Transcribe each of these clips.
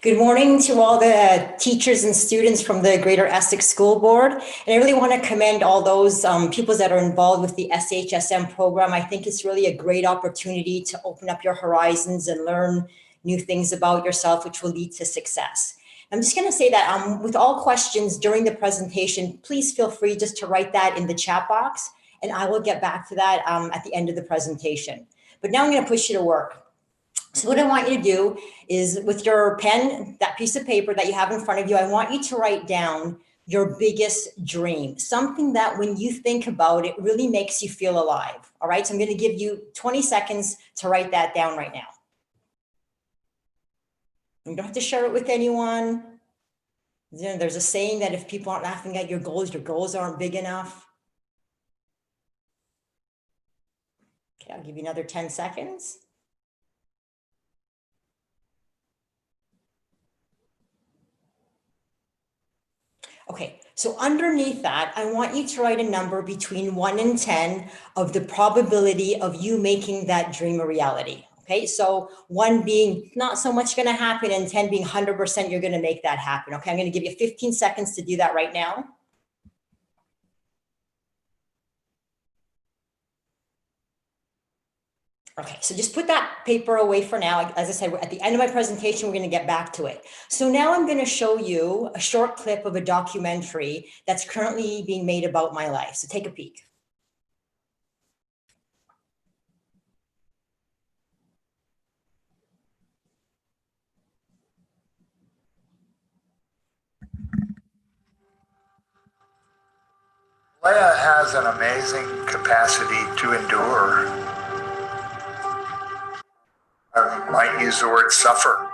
Good morning to all the teachers and students from the Greater Essex School Board. And I really want to commend all those people that are involved with the SHSM program. I think it's really a great opportunity to open up your horizons and learn new things about yourself, which will lead to success. I'm just going to say that with all questions during the presentation, please feel free just to write that in the chat box, and I will get back to that at the end of the presentation. But now I'm going to push you to work. So what I want you to do is, with your pen, that piece of paper that you have in front of you, I want you to write down your biggest dream, something that when you think about it really makes you feel alive. All right, so I'm going to give you 20 seconds to write that down right now. You don't have to share it with anyone. There's a saying that if people aren't laughing at your goals aren't big enough. Okay, I'll give you another 10 seconds. Okay, so underneath that, I want you to write a number between 1 and 10 of the probability of you making that dream a reality. Okay, so 1 being not so much going to happen and 10 being 100% you're going to make that happen. Okay, I'm going to give you 15 seconds to do that right now. Okay, so just put that paper away for now. As I said, at the end of my presentation, we're going to get back to it. So now I'm going to show you a short clip of a documentary that's currently being made about my life. So take a peek. Leah has an amazing capacity to endure. I might use the word suffer.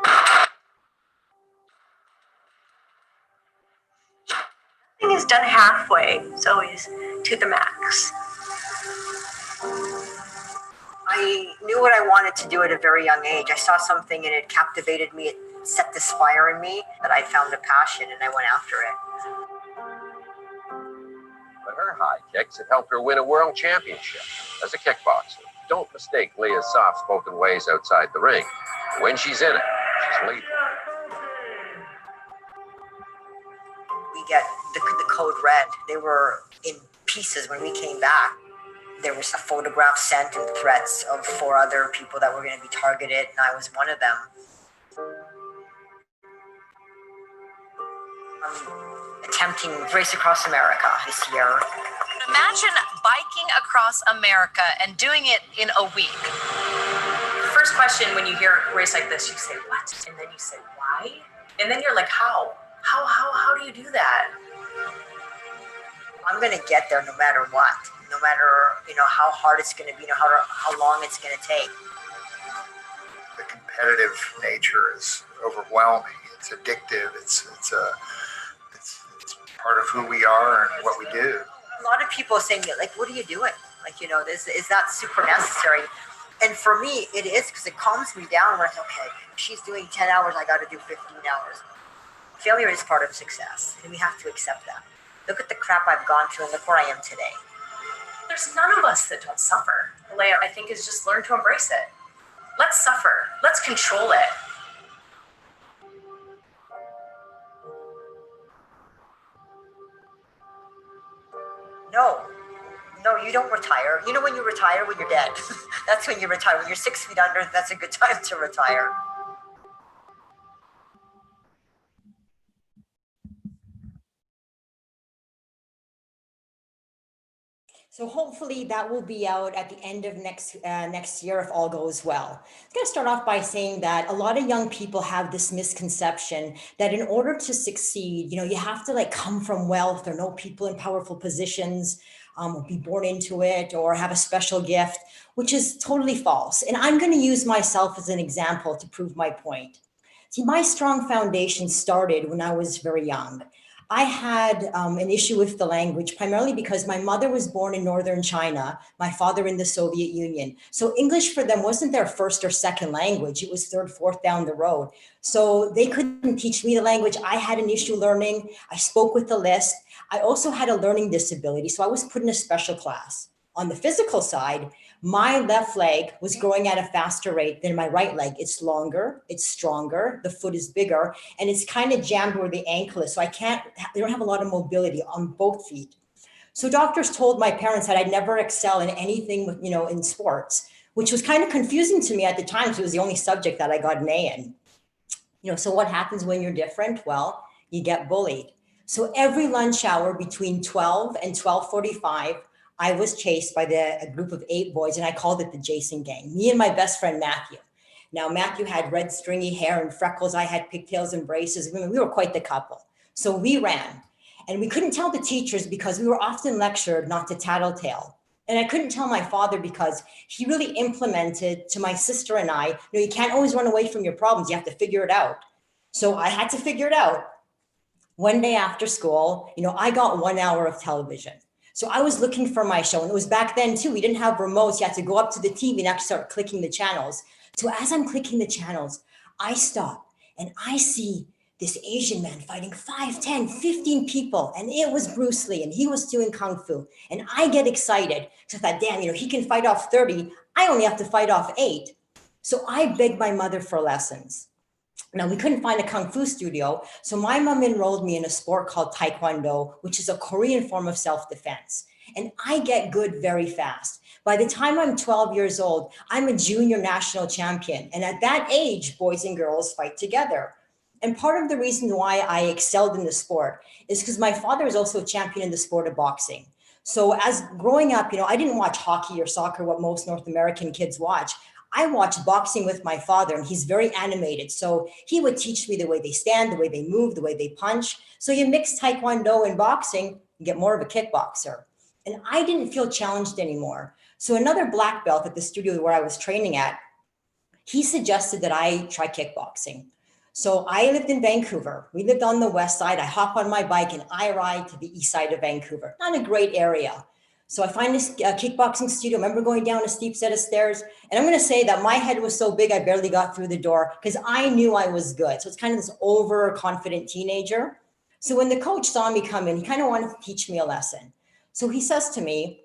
Everything is done halfway. It's always to the max. I knew what I wanted to do at a very young age. I saw something and it captivated me. It set this fire in me that I found a passion and I went after it. But her high kicks had helped her win a world championship as a kickboxer. Don't mistake Leah's soft-spoken ways outside the ring. When she's in it, she's lethal. We get the code red. They were in pieces when we came back. There was a photograph sent and threats of 4 other people that were going to be targeted, and I was one of them. Attempting Race Across America this year. Imagine biking across America and doing it in a week. First question when you hear a race like this, you say, what? And then you say, why? And then you're like, how? How do you do that? I'm going to get there no matter what. No matter, how hard it's going to be, how long it's going to take. The competitive nature is overwhelming. It's addictive. It's part of who we are and what we do. A lot of people say to me, like, what are you doing? Like, is that super necessary? And for me, it is, because it calms me down where it's okay. If she's doing 10 hours, I got to do 15 hours. Failure is part of success, and we have to accept that. Look at the crap I've gone through and look where I am today. There's none of us that don't suffer. Leah, I think, is just learn to embrace it. Let's suffer. Let's control it. No, you don't retire. You know when you retire? When you're dead. That's when you retire. When you're 6 feet under, that's a good time to retire. So hopefully that will be out at the end of next year if all goes well. I'm going to start off by saying that a lot of young people have this misconception that in order to succeed, you have to come from wealth or know people in powerful positions, or be born into it or have a special gift, which is totally false. And I'm going to use myself as an example to prove my point. See, my strong foundation started when I was very young. I had an issue with the language, primarily because my mother was born in northern China, my father in the Soviet Union. So English for them wasn't their first or second language. It was third, fourth down the road. So they couldn't teach me the language. I had an issue learning. I spoke with the lisp. I also had a learning disability, so I was put in a special class. On the physical side, My left leg was growing at a faster rate than my right leg. It's longer, it's stronger, the foot is bigger, and it's kind of jammed where the ankle is. So they don't have a lot of mobility on both feet. So doctors told my parents that I'd never excel in anything, in sports, which was kind of confusing to me at the time because it was the only subject that I got an A in. So what happens when you're different? Well, you get bullied. So every lunch hour between 12 and 12:45, I was chased by a group of 8 boys, and I called it the Jason gang, me and my best friend, Matthew. Now, Matthew had red stringy hair and freckles. I had pigtails and braces. I mean, we were quite the couple. So we ran, and we couldn't tell the teachers because we were often lectured not to tattletale. And I couldn't tell my father because he really implemented to my sister and I, you can't always run away from your problems. You have to figure it out. So I had to figure it out. One day after school, I got 1 hour of television. So I was looking for my show. And it was back then too. We didn't have remotes. You had to go up to the TV and actually start clicking the channels. So as I'm clicking the channels, I stop and I see this Asian man fighting 5, 10, 15 people. And it was Bruce Lee and he was doing Kung Fu. And I get excited because I thought, damn, he can fight off 30. I only have to fight off 8. So I begged my mother for lessons. Now, we couldn't find a Kung Fu studio. So my mom enrolled me in a sport called Taekwondo, which is a Korean form of self-defense. And I get good very fast. By the time I'm 12 years old, I'm a junior national champion. And at that age, boys and girls fight together. And part of the reason why I excelled in the sport is because my father is also a champion in the sport of boxing. So as growing up, I didn't watch hockey or soccer, what most North American kids watch. I watched boxing with my father, and he's very animated. So he would teach me the way they stand, the way they move, the way they punch. So you mix Taekwondo and boxing, you get more of a kickboxer. And I didn't feel challenged anymore. So another black belt at the studio where I was training at, he suggested that I try kickboxing. So I lived in Vancouver. We lived on the west side. I hop on my bike and I ride to the east side of Vancouver. Not a great area. So I find this kickboxing studio. I remember going down a steep set of stairs. And I'm going to say that my head was so big, I barely got through the door because I knew I was good. So it's kind of this overconfident teenager. So when the coach saw me come in, he kind of wanted to teach me a lesson. So he says to me,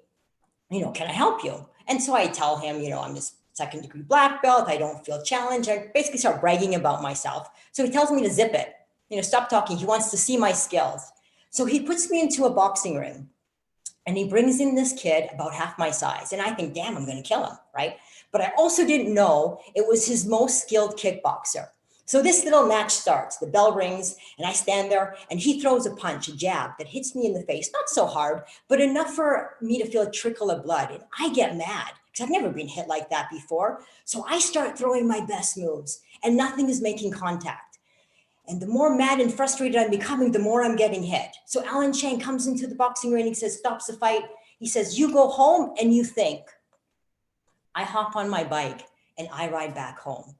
can I help you? And so I tell him, I'm this 2nd degree black belt. I don't feel challenged. I basically start bragging about myself. So he tells me to zip it, stop talking. He wants to see my skills. So he puts me into a boxing ring. And he brings in this kid about half my size. And I think, damn, I'm going to kill him, right? But I also didn't know it was his most skilled kickboxer. So this little match starts, the bell rings, and I stand there, and he throws a punch, a jab that hits me in the face, not so hard, but enough for me to feel a trickle of blood. And I get mad because I've never been hit like that before. So I start throwing my best moves, and nothing is making contact. And the more mad and frustrated I'm becoming, the more I'm getting hit. So Alan Chang comes into the boxing ring. He says, stops the fight. He says, you go home and you think. I hop on my bike and I ride back home.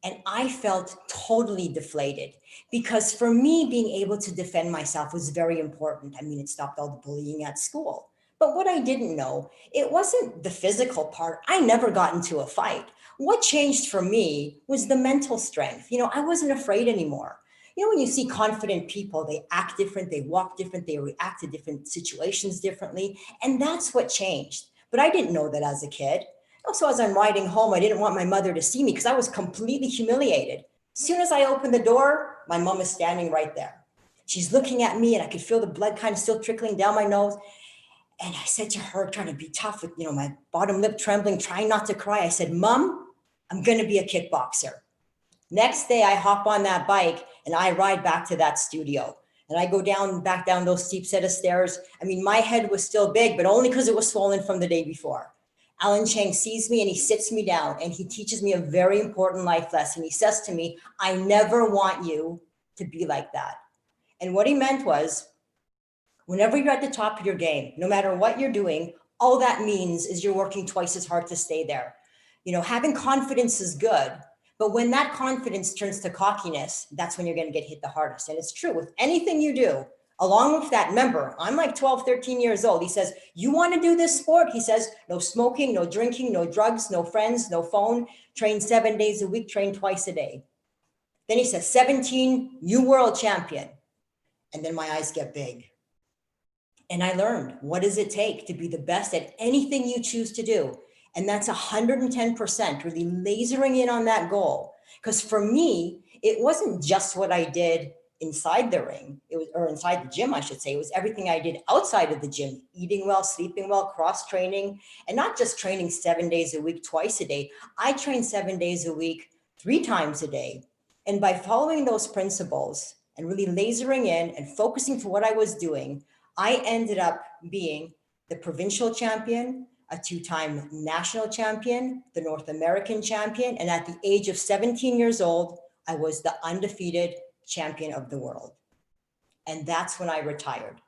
And I felt totally deflated because for me, being able to defend myself was very important. I mean, it stopped all the bullying at school. But what I didn't know, it wasn't the physical part. I never got into a fight. What changed for me was the mental strength. I wasn't afraid anymore. When you see confident people, they act different, they walk different, they react to different situations differently. And that's what changed. But I didn't know that as a kid. Also, as I'm riding home, I didn't want my mother to see me because I was completely humiliated. As soon as I opened the door, my mom is standing right there. She's looking at me and I could feel the blood kind of still trickling down my nose. And I said to her, trying to be tough with, my bottom lip trembling, trying not to cry. I said, Mom, I'm going to be a kickboxer. Next day, I hop on that bike and I ride back to that studio. And I go back down those steep set of stairs. I mean, my head was still big, but only because it was swollen from the day before. Alan Chang sees me and he sits me down and he teaches me a very important life lesson. He says to me, I never want you to be like that. And what he meant was, whenever you're at the top of your game, no matter what you're doing, all that means is you're working twice as hard to stay there. Having confidence is good. But when that confidence turns to cockiness, that's when you're going to get hit the hardest. And it's true with anything you do. Along with that, remember, I'm like 12, 13 years old. He says, you want to do this sport? He says, no smoking, no drinking, no drugs, no friends, no phone, train 7 days a week, train twice a day. Then he says, 17, you world champion. And then my eyes get big. And I learned, what does it take to be the best at anything you choose to do? And that's 110%, really lasering in on that goal. Because for me, it wasn't just what I did inside the ring, or inside the gym, I should say. It was everything I did outside of the gym, eating well, sleeping well, cross training, and not just training 7 days a week, twice a day. I train 7 days a week, 3 times a day. And by following those principles and really lasering in and focusing for what I was doing, I ended up being the provincial champion, a 2-time national champion, the North American champion, and at the age of 17 years old, I was the undefeated champion of the world. And that's when I retired.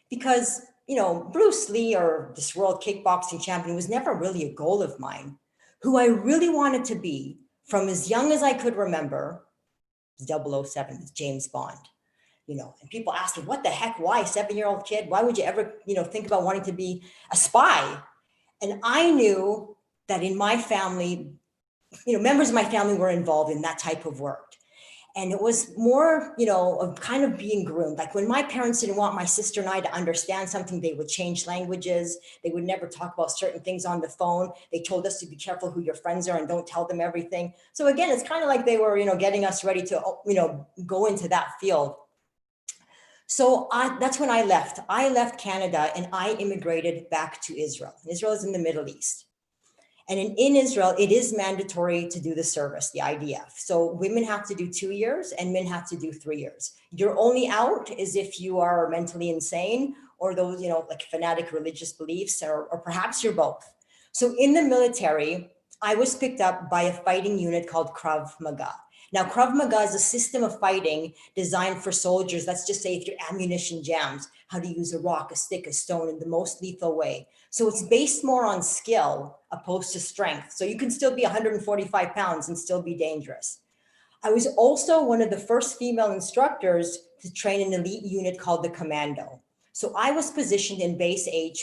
Because, Bruce Lee, or this world kickboxing champion, was never really a goal of mine. Who I really wanted to be from as young as I could remember was 007, James Bond. And people ask me, what the heck, why 7-year-old kid? Why would you ever, think about wanting to be a spy? And I knew that in my family, members of my family were involved in that type of work. And it was more, of kind of being groomed. Like when my parents didn't want my sister and I to understand something, they would change languages. They would never talk about certain things on the phone. They told us to be careful who your friends are and don't tell them everything. So again, it's kind of like they were, getting us ready to, go into that field. So that's when I left. I left Canada and I immigrated back to Israel. Israel is in the Middle East. And in Israel, it is mandatory to do the service, the IDF. So women have to do 2 years and men have to do 3 years. You're only out is if you are mentally insane or those, like fanatic religious beliefs, or perhaps you're both. So in the military, I was picked up by a fighting unit called Krav Maga. Now, Krav Maga is a system of fighting designed for soldiers. Let's just say if your ammunition jams, how to use a rock, a stick, a stone in the most lethal way. So it's based more on skill opposed to strength. So you can still be 145 pounds and still be dangerous. I was also one of the first female instructors to train an elite unit called the Commando. So I was positioned in base 8,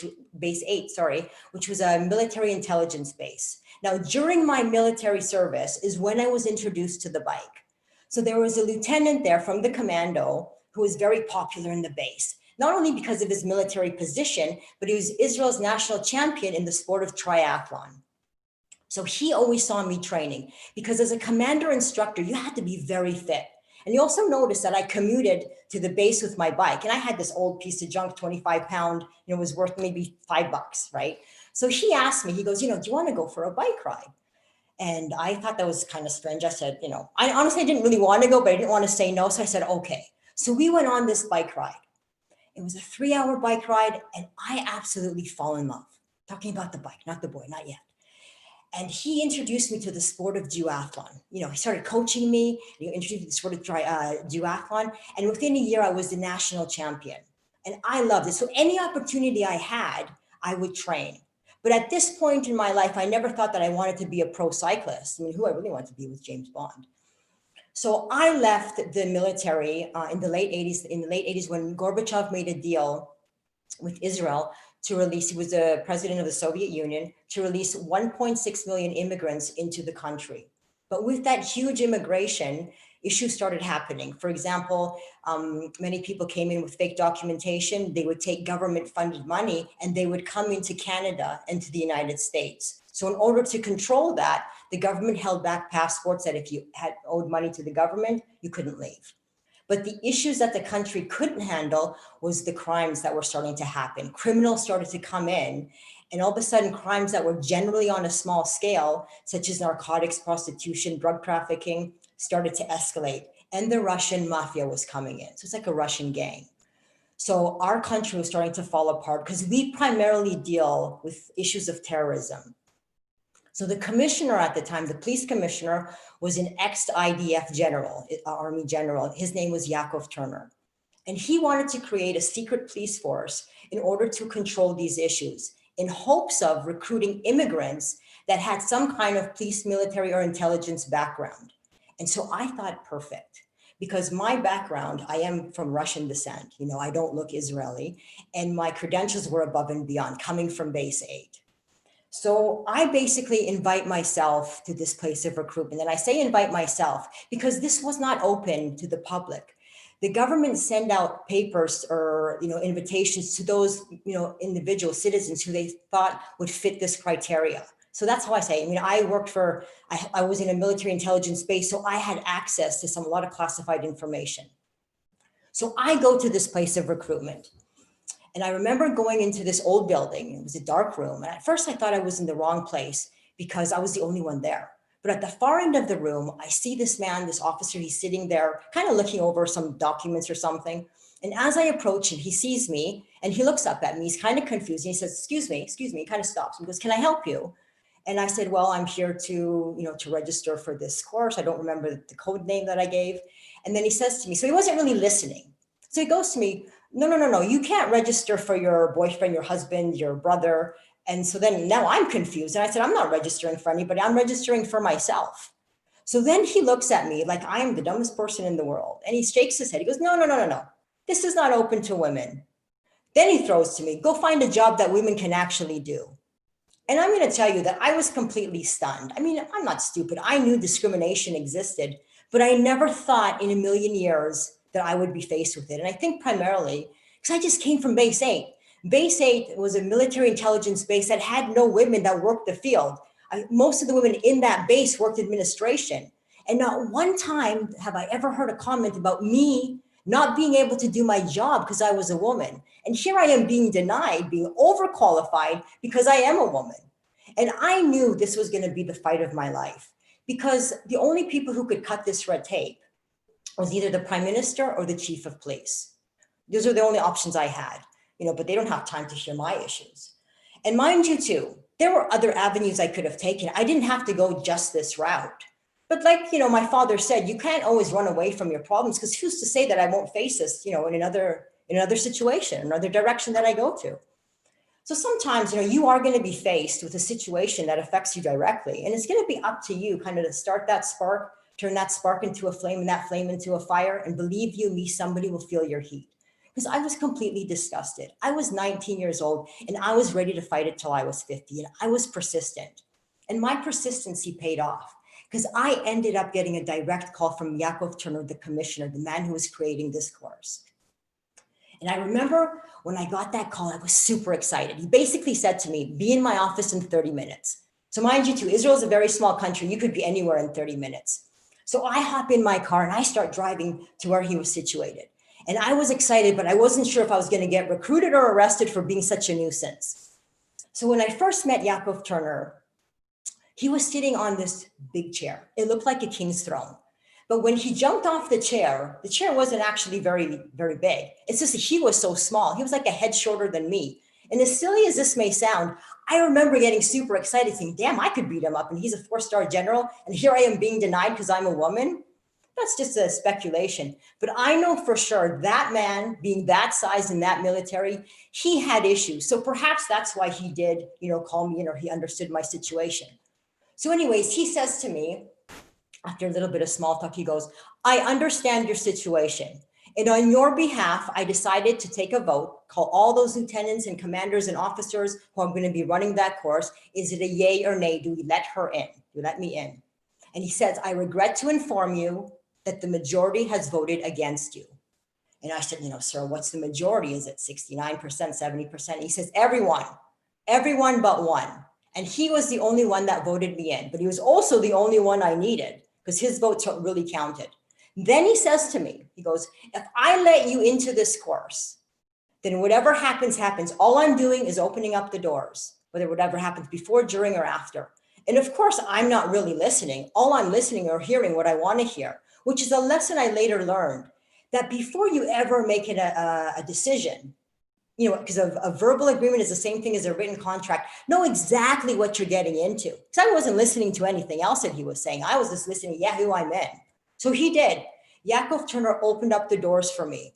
which was a military intelligence base. Now, during my military service is when I was introduced to the bike. So there was a lieutenant there from the Commando who was very popular in the base, not only because of his military position, but he was Israel's national champion in the sport of triathlon. So he always saw me training because as a commander instructor, you had to be very fit. And you also noticed that I commuted to the base with my bike. And I had this old piece of junk, 25 pound, was worth maybe $5, right? So he asked me, he goes, do you want to go for a bike ride? And I thought that was kind of strange. I said, I honestly didn't really want to go, but I didn't want to say no. So I said, okay. So we went on this bike ride. It was a 3-hour bike ride. And I absolutely fall in love. Talking about the bike, not the boy, not yet. And he introduced me to the sport of duathlon. He started coaching me. He introduced me to the sport of duathlon. And within a year, I was the national champion. And I loved it. So any opportunity I had, I would train. But at this point in my life, I never thought that I wanted to be a pro cyclist. Who I really wanted to be was James Bond. So I left the military in the late 80s when Gorbachev made a deal with Israel to release, he was the president of the Soviet Union, to release 1.6 million immigrants into the country. But with that huge immigration, issues started happening. For example, many people came in with fake documentation. They would take government funded money and they would come into Canada and to the United States. So in order to control that, the government held back passports that if you had owed money to the government, you couldn't leave. But the issues that the country couldn't handle was the crimes that were starting to happen. Criminals started to come in, and all of a sudden crimes that were generally on a small scale, such as narcotics, prostitution, drug trafficking, started to escalate. And the Russian mafia was coming in. So it's like a Russian gang. So our country was starting to fall apart because we primarily deal with issues of terrorism. So the commissioner at the time, the police commissioner, was an ex-IDF general, Army general. His name was Yaakov Turner. And he wanted to create a secret police force in order to control these issues in hopes of recruiting immigrants that had some kind of police, military, or intelligence background. And so I thought, perfect. Because my background, I am from Russian descent. I don't look Israeli. And my credentials were above and beyond, coming from base 8. So I basically invite myself to this place of recruitment. And I say invite myself because this was not open to the public. The government sent out papers or invitations to those individual citizens who they thought would fit this criteria. So that's how I say, I mean, I worked for, I was in a military intelligence base, so I had access to a lot of classified information. So I go to this place of recruitment. And I remember going into this old building. It was a dark room. And at first I thought I was in the wrong place because I was the only one there. But at the far end of the room, I see this man, this officer, he's sitting there kind of looking over some documents or something. And as I approach him, he sees me and he looks up at me. He's kind of confused. And he says, excuse me, he kind of stops. He goes, can I help you? And I said, well, I'm here to register for this course. I don't remember the code name that I gave. And then he says to me, so he wasn't really listening. So he goes to me, no, you can't register for your boyfriend, your husband, your brother. And so then now I'm confused. And I said, I'm not registering for anybody. I'm registering for myself. So then he looks at me like I'm the dumbest person in the world. And he shakes his head. He goes, no. This is not open to women. Then he throws to me, go find a job that women can actually do. And I'm going to tell you that I was completely stunned. I mean, I'm not stupid. I knew discrimination existed, but I never thought in a million years that I would be faced with it. And I think primarily because I just came from Base 8. Base 8 was a military intelligence base that had no women that worked the field. Most of the women in that base worked administration. And not one time have I ever heard a comment about me not being able to do my job because I was a woman. And here I am being denied, being overqualified because I am a woman. And I knew this was going to be the fight of my life because the only people who could cut this red tape was either the prime minister or the chief of police. Those are the only options I had, but they don't have time to hear my issues. And mind you too, there were other avenues I could have taken. I didn't have to go just this route. But like, my father said, you can't always run away from your problems because who's to say that I won't face this, in another situation, another direction that I go to. So sometimes, you are going to be faced with a situation that affects you directly. And it's going to be up to you kind of to start that spark, turn that spark into a flame and that flame into a fire. And believe you me, somebody will feel your heat. Because I was completely disgusted. I was 19 years old and I was ready to fight it till I was 50. And I was persistent. And my persistency paid off because I ended up getting a direct call from Yakov Turner, the commissioner, the man who was creating this course. And I remember when I got that call, I was super excited. He basically said to me, be in my office in 30 minutes. So mind you too, Israel is a very small country. You could be anywhere in 30 minutes. So I hop in my car and I start driving to where he was situated. And I was excited, but I wasn't sure if I was going to get recruited or arrested for being such a nuisance. So when I first met Yakov Turner, he was sitting on this big chair. It looked like a king's throne. But when he jumped off the chair wasn't actually very, very big. It's just that he was so small. He was like a head shorter than me. And as silly as this may sound, I remember getting super excited saying, damn, I could beat him up. And he's a 4-star general. And here I am being denied because I'm a woman. That's just a speculation. But I know for sure that man being that size in that military, he had issues. So perhaps that's why he did, call me in or he understood my situation. So anyways, he says to me, after a little bit of small talk, he goes, I understand your situation. And on your behalf, I decided to take a vote, call all those lieutenants and commanders and officers who are going to be running that course. Is it a yay or nay? Do we let her in? Do we let me in? And he says, I regret to inform you that the majority has voted against you. And I said, sir, what's the majority? Is it 69%, 70%? He says, everyone but one. And he was the only one that voted me in, but he was also the only one I needed because his vote really counted. Then he says to me, he goes, if I let you into this course, then whatever happens, happens. All I'm doing is opening up the doors, whatever happens before, during, or after. And of course, I'm not really listening. All I'm listening or hearing what I want to hear, which is a lesson I later learned, that before you ever make it a decision, because a verbal agreement is the same thing as a written contract, know exactly what you're getting into. Because I wasn't listening to anything else that he was saying. I was just listening, yeah, who I'm in. So he did. Yakov Turner opened up the doors for me.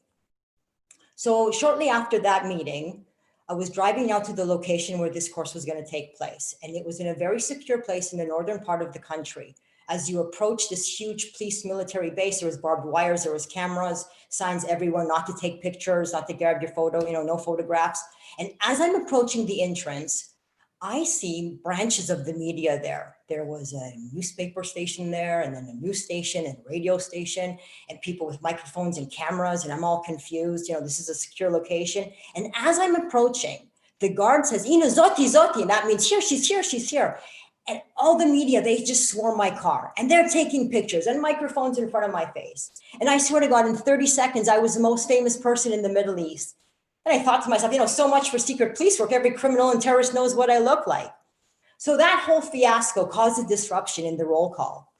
So shortly after that meeting, I was driving out to the location where this course was going to take place. And it was in a very secure place in the northern part of the country. As you approach this huge police military base, there was barbed wires, there was cameras, signs everywhere not to take pictures, not to grab your photo, no photographs. And as I'm approaching the entrance, I see branches of the media there. There was a newspaper station there, and then a news station and a radio station, and people with microphones and cameras, and I'm all confused. This is a secure location. And as I'm approaching, the guard says, Ina, Zoti, Zoti, and that means here, she's here, she's here. And all the media, they just swarm my car and they're taking pictures and microphones in front of my face. And I swear to God, in 30 seconds, I was the most famous person in the Middle East. And I thought to myself, so much for secret police work. Every criminal and terrorist knows what I look like. So that whole fiasco caused a disruption in the roll call.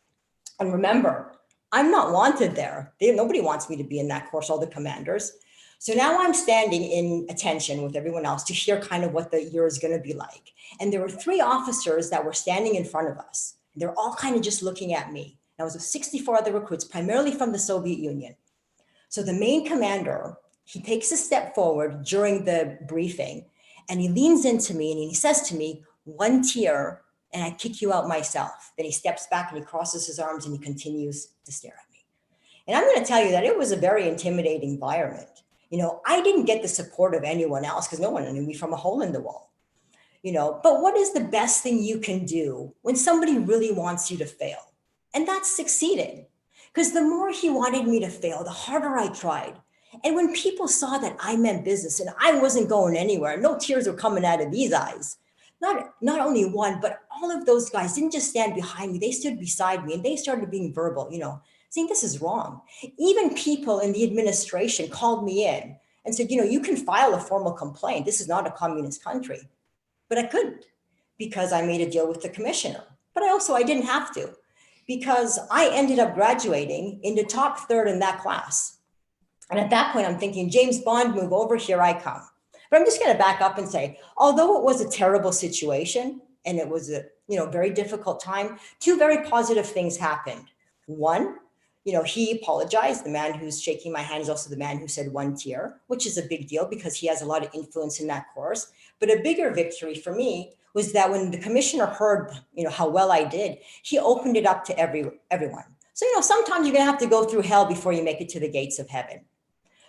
And remember, I'm not wanted there. Nobody wants me to be in that course, all the commanders. So now I'm standing in attention with everyone else to hear kind of what the year is going to be like. And there were 3 officers that were standing in front of us. They're all kind of just looking at me. And I was with 64 other recruits, primarily from the Soviet Union. So the main commander, he takes a step forward during the briefing and he leans into me and he says to me, 1 tier and I kick you out myself. Then he steps back and he crosses his arms and he continues to stare at me. And I'm going to tell you that it was a very intimidating environment. I didn't get the support of anyone else because no one knew me from a hole in the wall. But what is the best thing you can do when somebody really wants you to fail? And that's succeeding. Because the more he wanted me to fail, the harder I tried. And when people saw that I meant business and I wasn't going anywhere, no tears were coming out of these eyes. Not only one, but all of those guys didn't just stand behind me, they stood beside me and they started being verbal, saying this is wrong. Even people in the administration called me in and said, you can file a formal complaint. This is not a communist country. But I couldn't because I made a deal with the commissioner. But I didn't have to because I ended up graduating in the top 3rd in that class. And at that point, I'm thinking, James Bond, move over, here I come. But I'm just going to back up and say, although it was a terrible situation and it was a very difficult time, 2 very positive things happened. One, he apologized. The man who's shaking my hand is also the man who said 1 tier, which is a big deal because he has a lot of influence in that course. But a bigger victory for me was that when the commissioner heard, how well I did, he opened it up to everyone. So, sometimes you're going to have to go through hell before you make it to the gates of heaven.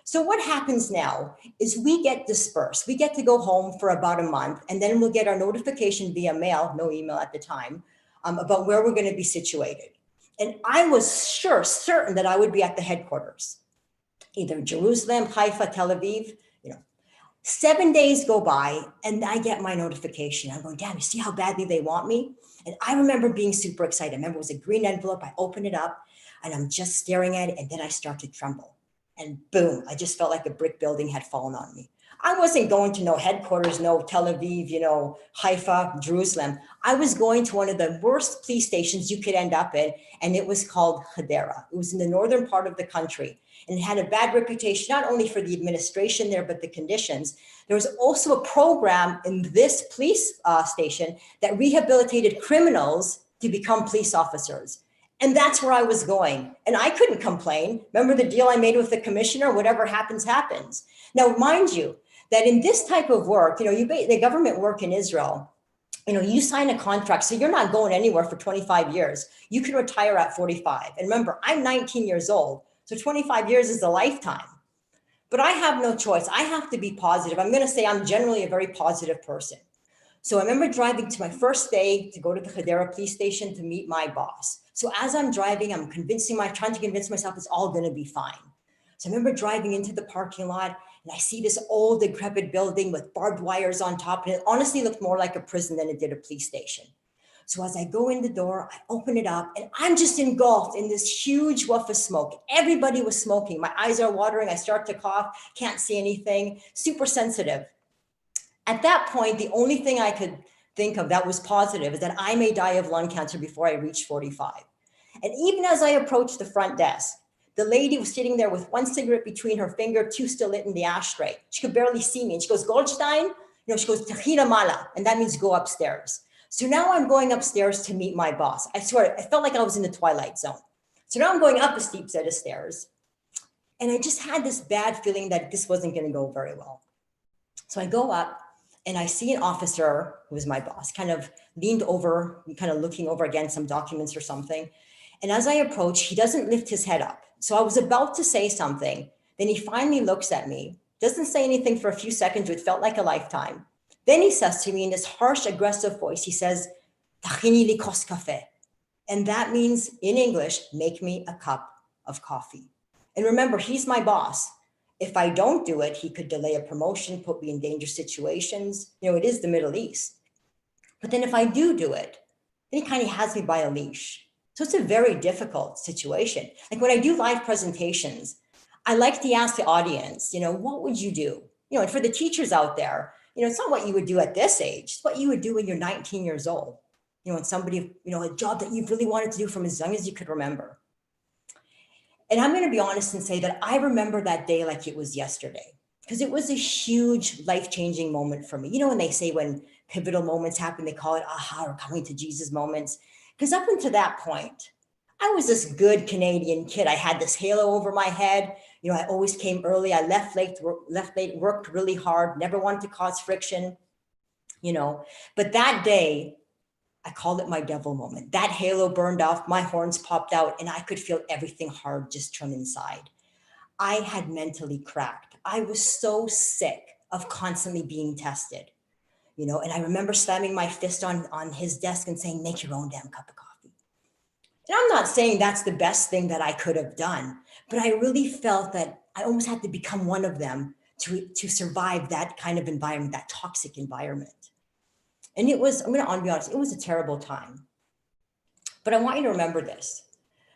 So what happens now is we get dispersed. We get to go home for about a month, and then we'll get our notification via mail, no email at the time, about where we're going to be situated. And I was certain that I would be at the headquarters, either Jerusalem, Haifa, Tel Aviv. 7 days go by, and I get my notification. I'm going, damn, you see how badly they want me? And I remember being super excited. I remember it was a green envelope. I open it up, and I'm just staring at it, and then I start to tremble. And boom, I just felt like a brick building had fallen on me. I wasn't going to no headquarters, no Tel Aviv, Haifa, Jerusalem. I was going to one of the worst police stations you could end up in, and it was called Hadera. It was in the northern part of the country, and it had a bad reputation, not only for the administration there, but the conditions. There was also a program in this police station that rehabilitated criminals to become police officers. And that's where I was going. And I couldn't complain. Remember the deal I made with the commissioner? Whatever happens, happens. Now, mind you, that in this type of work, the government work in Israel, you sign a contract, so you're not going anywhere for 25 years. You can retire at 45. And remember, I'm 19 years old, so 25 years is a lifetime. But I have no choice. I have to be positive. I'm going to say I'm generally a very positive person. So I remember driving to my first day to go to the Hadera police station to meet my boss. So as I'm driving, I'm trying to convince myself it's all going to be fine. So I remember driving into the parking lot and I see this old decrepit building with barbed wires on top. And it honestly looked more like a prison than it did a police station. So as I go in the door, I open it up and I'm just engulfed in this huge woof of smoke. Everybody was smoking. My eyes are watering. I start to cough, can't see anything, super sensitive. At that point, the only thing I could think of that was positive is that I may die of lung cancer before I reach 45. And even as I approached the front desk, the lady was sitting there with 1 cigarette between her finger, 2 still lit in the ashtray. She could barely see me. And she goes, Goldstein, she goes, Tahira Mala. And that means go upstairs. So now I'm going upstairs to meet my boss. I swear, I felt like I was in the Twilight Zone. So now I'm going up a steep set of stairs. And I just had this bad feeling that this wasn't going to go very well. So I go up. And I see an officer who was my boss, kind of leaned over, kind of looking over again, some documents or something. And as I approach, he doesn't lift his head up. So I was about to say something. Then he finally looks at me, doesn't say anything for a few seconds, which felt like a lifetime. Then he says to me in this harsh, aggressive voice, he says, "Tachini li kos kafe." And that means in English, make me a cup of coffee. And remember, he's my boss. If I don't do it, he could delay a promotion, put me in dangerous situations. It is the Middle East. But then if I do it, then he kind of has me by a leash. So it's a very difficult situation. Like when I do live presentations, I like to ask the audience, what would you do? And for the teachers out there, it's not what you would do at this age, it's what you would do when you're 19 years old, and somebody, a job that you've really wanted to do from as young as you could remember. And I'm going to be honest and say that I remember that day like it was yesterday, because it was a huge life-changing moment for me. When they say when pivotal moments happen, they call it aha or coming to Jesus moments. Because up until that point, I was this good Canadian kid. I had this halo over my head. I always came early. I left late, worked really hard, never wanted to cause friction, But that day, I called it my devil moment. That halo burned off, my horns popped out, and I could feel everything hard just turn inside. I had mentally cracked. I was so sick of constantly being tested, and I remember slamming my fist on his desk and saying, make your own damn cup of coffee. And I'm not saying that's the best thing that I could have done, but I really felt that I almost had to become one of them to survive that kind of environment, that toxic environment. And it was, I'm going to be honest, it was a terrible time. But I want you to remember this,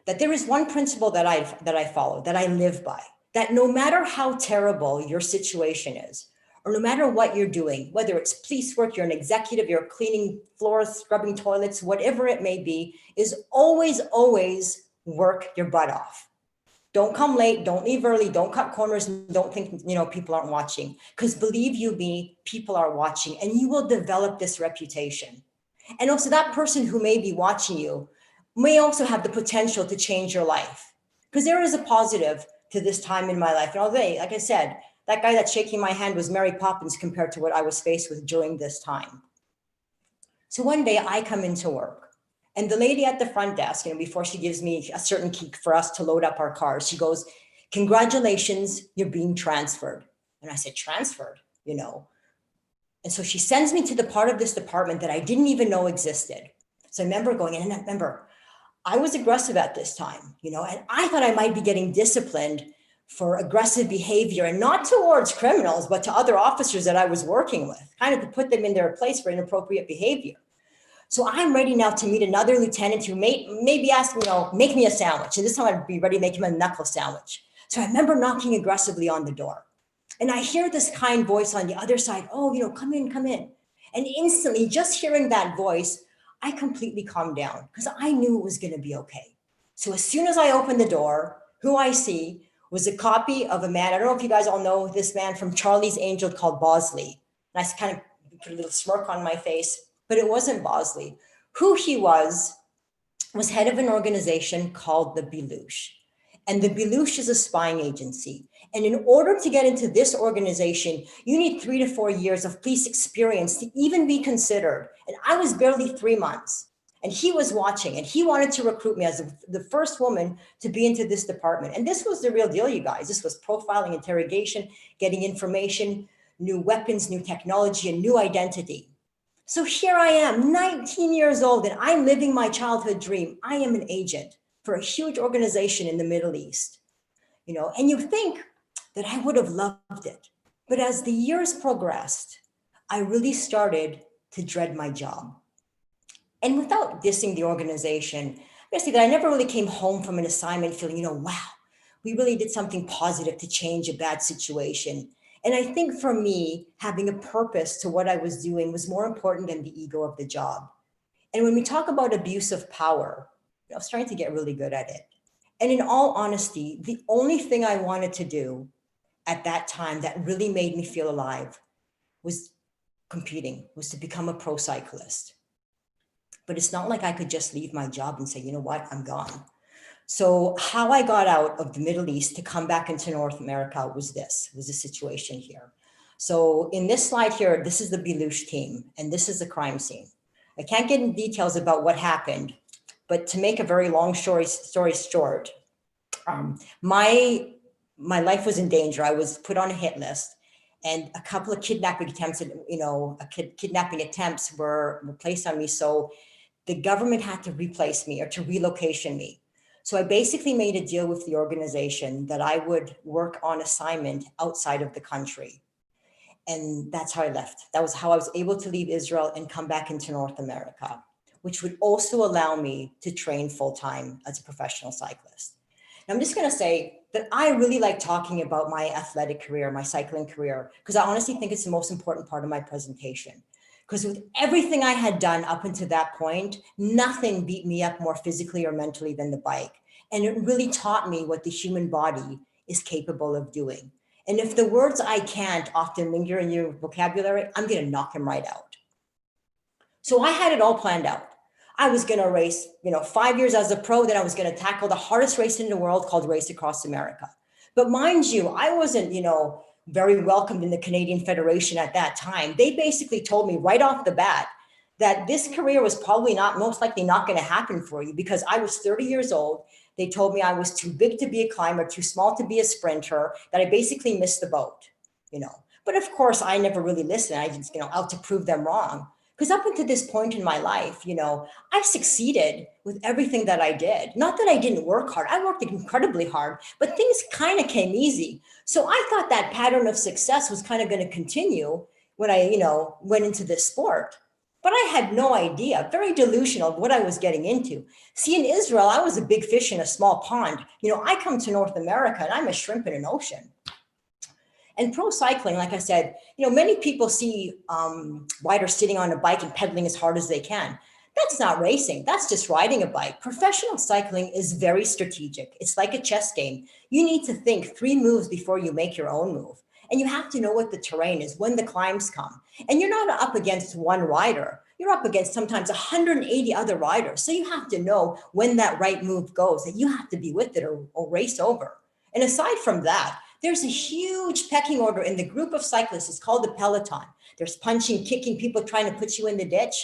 that there is one principle that I follow, that I live by, that no matter how terrible your situation is, or no matter what you're doing, whether it's police work, you're an executive, you're cleaning floors, scrubbing toilets, whatever it may be, is always, always work your butt off. Don't come late, don't leave early, don't cut corners, don't think, people aren't watching. Because believe you me, people are watching, and you will develop this reputation. And also that person who may be watching you may also have the potential to change your life. Because there is a positive to this time in my life. And like I said, that guy that's shaking my hand was Mary Poppins compared to what I was faced with during this time. So one day I come into work, and the lady at the front desk, before she gives me a certain key for us to load up our cars, she goes, congratulations, you're being transferred. And I said, transferred, And so she sends me to the part of this department that I didn't even know existed. So I remember going in, and I remember I was aggressive at this time, and I thought I might be getting disciplined for aggressive behavior, and not towards criminals, but to other officers that I was working with, kind of to put them in their place for inappropriate behavior. So I'm ready now to meet another lieutenant who maybe ask, make me a sandwich. And this time I'd be ready to make him a knuckle sandwich. So I remember knocking aggressively on the door. And I hear this kind voice on the other side, oh, come in, come in. And instantly, just hearing that voice, I completely calmed down because I knew it was going to be okay. So as soon as I opened the door, who I see was a copy of a man. I don't know if you guys all know this man from Charlie's Angel called Bosley. And I kind of put a little smirk on my face, but it wasn't Bosley. Who he was head of an organization called the Belush. And the Belush is a spying agency. And in order to get into this organization, you need 3 to 4 years of police experience to even be considered. And I was barely 3 months. And he was watching, and he wanted to recruit me as the first woman to be into this department. And this was the real deal, you guys. This was profiling, interrogation, getting information, new weapons, new technology, and new identity. So here I am, 19 years old, and I'm living my childhood dream. I am an agent for a huge organization in the Middle East, and you think that I would have loved it. But as the years progressed, I really started to dread my job. And without dissing the organization, I'm gonna say that I never really came home from an assignment feeling, wow, we really did something positive to change a bad situation. And I think for me, having a purpose to what I was doing was more important than the ego of the job. And when we talk about abuse of power, I was trying to get really good at it. And in all honesty, the only thing I wanted to do at that time that really made me feel alive was competing, was to become a pro cyclist. But it's not like I could just leave my job and say, you know what, I'm gone. So how I got out of the Middle East to come back into North America was the situation here. So in this slide here, this is the Belush team, and this is the crime scene. I can't get into details about what happened, but to make a very long story short, my life was in danger. I was put on a hit list, and a couple of kidnapping attempts, kidnapping attempts were placed on me. So the government had to replace me or to relocation me. So I basically made a deal with the organization that I would work on assignment outside of the country. And that's how I left. That was how I was able to leave Israel and come back into North America. which would also allow me to train full-time as a professional cyclist. Now, I'm just going to say that I really like talking about my athletic career, my cycling career, because I honestly think it's the most important part of my presentation. Because with everything I had done up until that point, nothing beat me up more physically or mentally than the bike. And it really taught me what the human body is capable of doing. And if the words "I can't" often linger in your vocabulary, I'm going to knock them right out. So I had it all planned out. I was going to race, 5 years as a pro, then I was going to tackle the hardest race in the world called Race Across America. But mind you, I wasn't, very welcomed in the Canadian Federation at that time. They basically told me right off the bat that this career was probably most likely not going to happen for you because I was 30 years old. They told me I was too big to be a climber, too small to be a sprinter, that I basically missed the boat, But of course, I never really listened. I just, out to prove them wrong. Because up until this point in my life, I succeeded with everything that I did. Not that I didn't work hard. I worked incredibly hard, but things kind of came easy. So I thought that pattern of success was kind of going to continue when I, went into this sport. But I had no idea, very delusional of what I was getting into. See, in Israel, I was a big fish in a small pond. I come to North America and I'm a shrimp in an ocean. And pro cycling, like I said, many people see riders sitting on a bike and pedaling as hard as they can. That's not racing. That's just riding a bike. Professional cycling is very strategic. It's like a chess game. You need to think 3 moves before you make your own move. And you have to know what the terrain is when the climbs come. And you're not up against one rider. You're up against sometimes 180 other riders. So you have to know when that right move goes, that you have to be with it or race over. And aside from that, there's a huge pecking order in the group of cyclists. It's called the peloton. There's punching, kicking, people trying to put you in the ditch.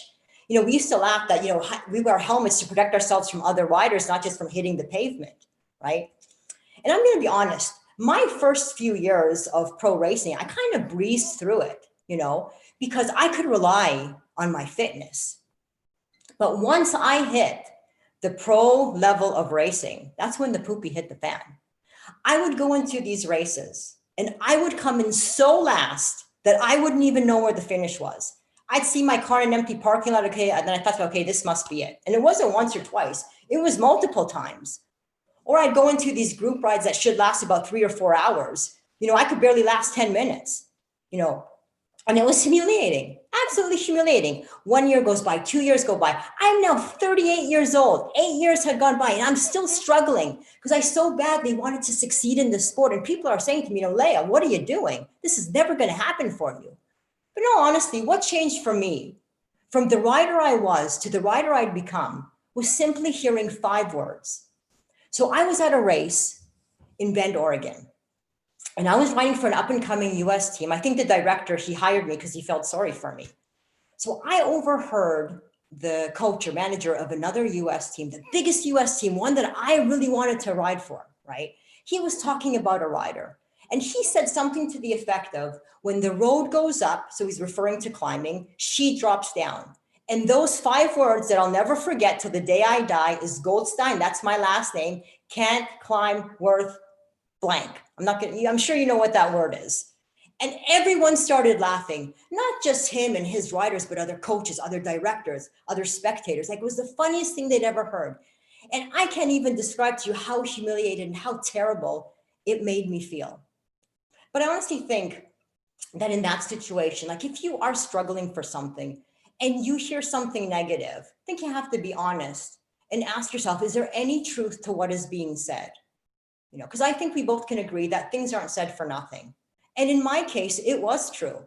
We used to laugh that, we wear helmets to protect ourselves from other riders, not just from hitting the pavement, right? And I'm going to be honest, my first few years of pro racing, I kind of breezed through it, because I could rely on my fitness. But once I hit the pro level of racing, that's when the poopy hit the fan. I would go into these races and I would come in so last that I wouldn't even know where the finish was. I'd see my car in an empty parking lot. Okay. And then I thought, okay, this must be it. And it wasn't once or twice. It was multiple times. Or I'd go into these group rides that should last about 3 or 4 hours. I could barely last 10 minutes, and it was humiliating, absolutely humiliating. 1 year goes by, 2 years go by. I'm now 38 years old. 8 years had gone by and I'm still struggling because I so badly wanted to succeed in this sport. And people are saying to me, Leah, what are you doing? This is never going to happen for you. But no, honestly, what changed for me from the rider I was to the rider I'd become was simply hearing 5 words. So I was at a race in Bend, Oregon. And I was riding for an up and coming US team. I think the director, he hired me because he felt sorry for me. So I overheard the coach or manager of another US team, the biggest US team, one that I really wanted to ride for, right? He was talking about a rider. And he said something to the effect of, when the road goes up, so he's referring to climbing, she drops down. And those 5 words that I'll never forget till the day I die is Goldstein, that's my last name, can't climb worth blank. I'm sure you know what that word is. And everyone started laughing, not just him and his riders, but other coaches, other directors, other spectators. Like, it was the funniest thing they'd ever heard. And I can't even describe to you how humiliated and how terrible it made me feel. But I honestly think that in that situation, like if you are struggling for something and you hear something negative, I think you have to be honest and ask yourself, is there any truth to what is being said? Because I think we both can agree that things aren't said for nothing. And in my case, it was true.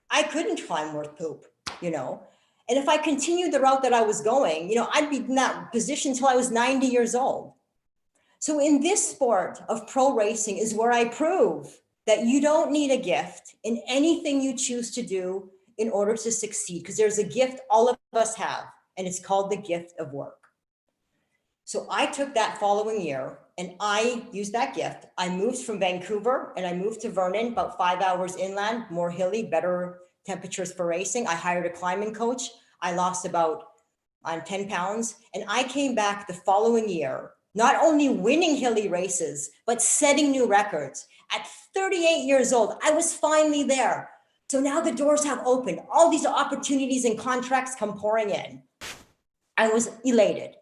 I couldn't climb worth poop, And if I continued the route that I was going, I'd be in that position till I was 90 years old. So in this sport of pro racing is where I prove that you don't need a gift in anything you choose to do in order to succeed, because there's a gift all of us have, and it's called the gift of work. So I took that following year and I used that gift. I moved from Vancouver and I moved to Vernon, about 5 hours inland, more hilly, better temperatures for racing. I hired a climbing coach. I lost about 10 pounds. And I came back the following year, not only winning hilly races, but setting new records. At 38 years old, I was finally there. So now the doors have opened. All these opportunities and contracts come pouring in. I was elated.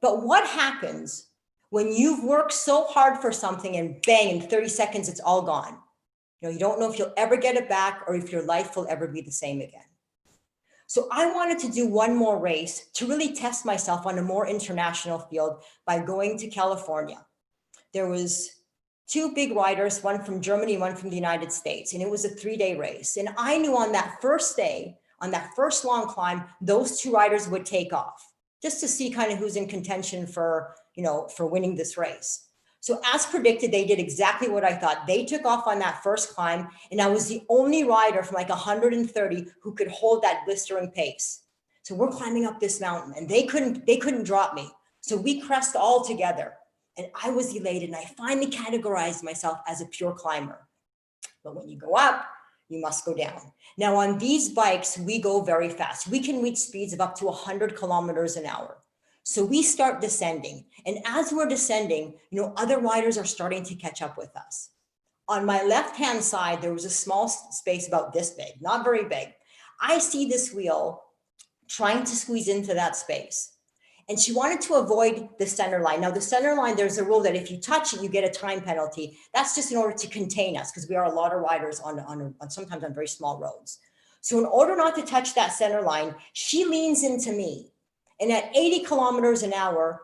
But what happens when you've worked so hard for something and bang, in 30 seconds, it's all gone? You don't know if you'll ever get it back or if your life will ever be the same again. So I wanted to do one more race to really test myself on a more international field by going to California. There was two big riders, one from Germany, one from the United States, and it was a 3-day race. And I knew on that first day, on that first long climb, those two riders would take off just to see kind of who's in contention for winning this race. So as predicted, they did exactly what I thought. They took off on that first climb, and I was the only rider from like 130 who could hold that blistering pace. So we're climbing up this mountain, and they couldn't drop me. So we crest all together, and I was elated, and I finally categorized myself as a pure climber. But when you go up, you must go down. Now on these bikes, we go very fast. We can reach speeds of up to 100 kilometers an hour. So we start descending. And as we're descending, other riders are starting to catch up with us. On my left-hand side, there was a small space about this big, not very big. I see this wheel trying to squeeze into that space. And she wanted to avoid the center line. Now the center line, there's a rule that if you touch it, you get a time penalty. That's just in order to contain us because we are a lot of riders on sometimes on very small roads. So in order not to touch that center line, she leans into me. And at 80 kilometers an hour,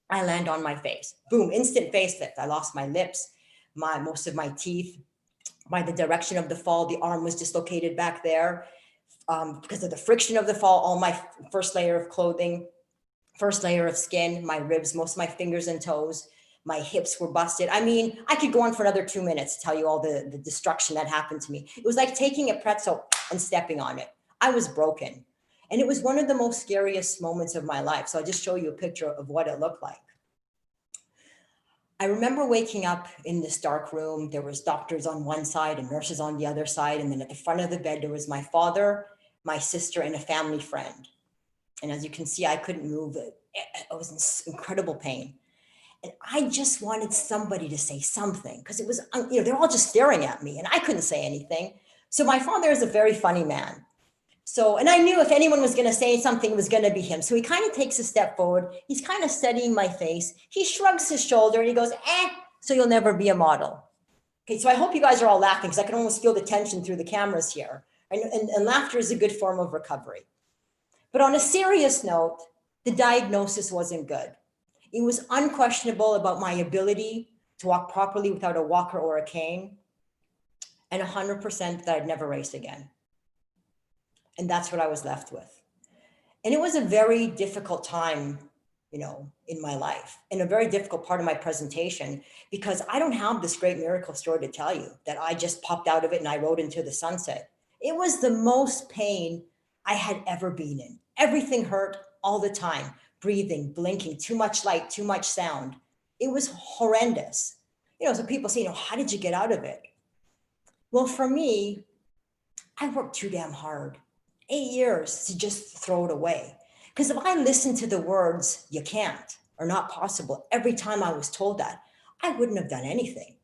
I land on my face. Boom, instant face lift. I lost my lips, most of my teeth. By the direction of the fall, the arm was dislocated back there. Because of the friction of the fall, all my first layer of clothing, first layer of skin, my ribs, most of my fingers and toes, my hips were busted. I mean, I could go on for another 2 minutes to tell you all the destruction that happened to me. It was like taking a pretzel and stepping on it. I was broken. And it was one of the most scariest moments of my life. So I'll just show you a picture of what it looked like. I remember waking up in this dark room. There was doctors on one side and nurses on the other side. And then at the front of the bed, there was my father, my sister, and a family friend. And as you can see, I couldn't move. I was in incredible pain. And I just wanted somebody to say something because it was, they're all just staring at me and I couldn't say anything. So my father is a very funny man. So, and I knew if anyone was going to say something, it was going to be him. So he kind of takes a step forward. He's kind of studying my face. He shrugs his shoulder and he goes, so you'll never be a model. Okay, so I hope you guys are all laughing because I can almost feel the tension through the cameras here. And laughter is a good form of recovery. But on a serious note, the diagnosis wasn't good. It was unquestionable about my ability to walk properly without a walker or a cane, and 100% that I'd never race again. And that's what I was left with. And it was a very difficult time, in my life, and a very difficult part of my presentation, because I don't have this great miracle story to tell you that I just popped out of it and I rode into the sunset. It was the most pain I had ever been in. Everything hurt all the time, breathing, blinking, too much light, too much sound. It was horrendous. So people say, how did you get out of it? Well, for me, I worked too damn hard. 8 years to just throw it away. Because if I listened to the words, you can't, or not possible, every time I was told that, I wouldn't have done anything.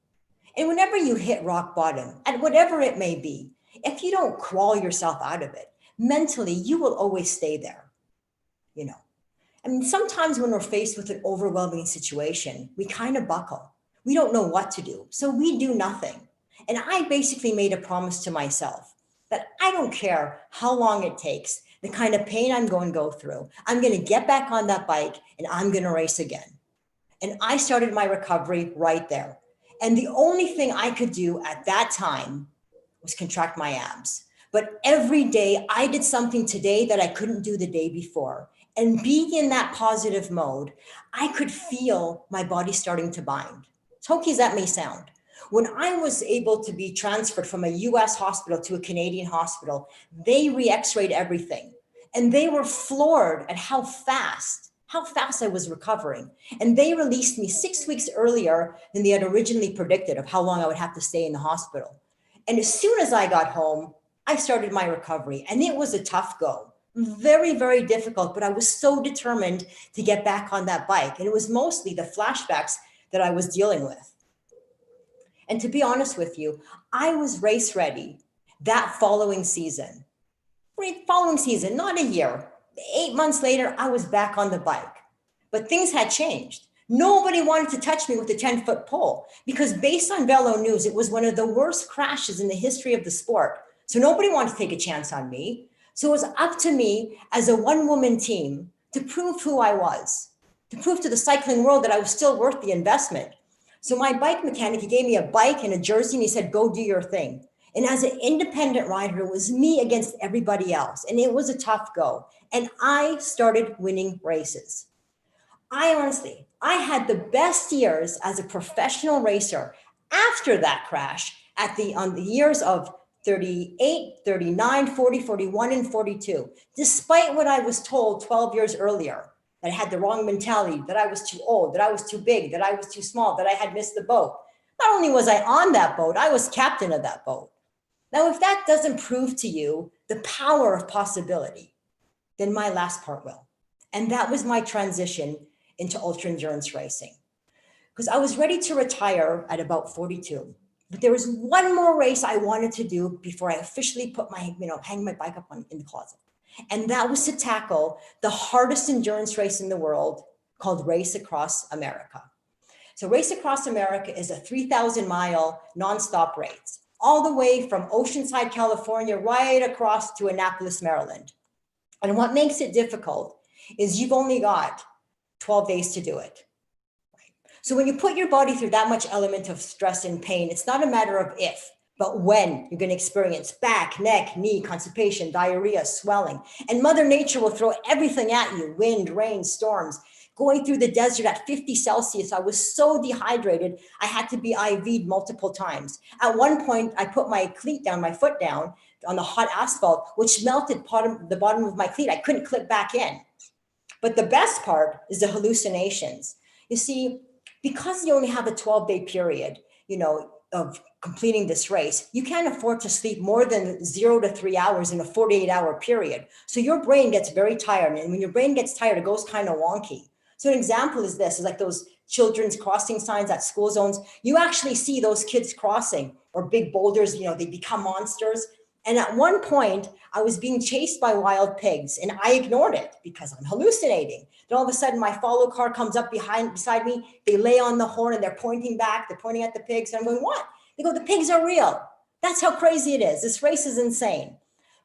And whenever you hit rock bottom, at whatever it may be, if you don't crawl yourself out of it, mentally, you will always stay there. I mean, sometimes when we're faced with an overwhelming situation, we kind of buckle. We don't know what to do. So we do nothing. And I basically made a promise to myself that I don't care how long it takes, the kind of pain I'm going to go through. I'm going to get back on that bike and I'm going to race again. And I started my recovery right there. And the only thing I could do at that time was contract my abs. But every day I did something today that I couldn't do the day before. And being in that positive mode, I could feel my body starting to bind. As hokey as that may sound. When I was able to be transferred from a US hospital to a Canadian hospital, they re-x-rayed everything. And they were floored at how fast I was recovering. And they released me 6 weeks earlier than they had originally predicted of how long I would have to stay in the hospital. And as soon as I got home, I started my recovery. And it was a tough go. Very, very difficult, but I was so determined to get back on that bike. And it was mostly the flashbacks that I was dealing with. And to be honest with you, I was race ready that following season. Not a year, 8 months later, I was back on the bike, but things had changed. Nobody wanted to touch me with a 10-foot pole because based on Velo News, it was one of the worst crashes in the history of the sport. So nobody wanted to take a chance on me. So it was up to me as a one-woman team to prove who I was, to prove to the cycling world that I was still worth the investment. So my bike mechanic, he gave me a bike and a jersey and he said, go do your thing. And as an independent rider, it was me against everybody else. And it was a tough go. And I started winning races. I had the best years as a professional racer after that crash on the years of 38, 39, 40, 41, and 42, despite what I was told 12 years earlier, that I had the wrong mentality, that I was too old, that I was too big, that I was too small, that I had missed the boat. Not only was I on that boat, I was captain of that boat. Now, if that doesn't prove to you the power of possibility, then my last part will. And that was my transition into ultra endurance racing. Because I was ready to retire at about 42. But there was one more race I wanted to do before I officially put hang my bike up in the closet. And that was to tackle the hardest endurance race in the world called Race Across America. So Race Across America is a 3,000-mile nonstop race, all the way from Oceanside, California, right across to Annapolis, Maryland. And what makes it difficult is you've only got 12 days to do it. So when you put your body through that much element of stress and pain, it's not a matter of if, but when you're going to experience back, neck, knee, constipation, diarrhea, swelling. And Mother Nature will throw everything at you: wind, rain, storms. Going through the desert at 50 Celsius, I was so dehydrated, I had to be IV'd multiple times. At one point, I put my cleat down, my foot down on the hot asphalt, which melted the bottom of my cleat. I couldn't clip back in. But the best part is the hallucinations. You see, because you only have a 12-day period, of completing this race, you can't afford to sleep more than 0 to 3 hours in a 48-hour period. So your brain gets very tired. And when your brain gets tired, it goes kind of wonky. So an example is this, is like those children's crossing signs at school zones. You actually see those kids crossing, or big boulders, they become monsters. And at one point, I was being chased by wild pigs and I ignored it because I'm hallucinating. Then all of a sudden, my follow car comes up beside me. They lay on the horn and they're pointing back. They're pointing at the pigs. And I'm going, what? They go, the pigs are real. That's how crazy it is. This race is insane.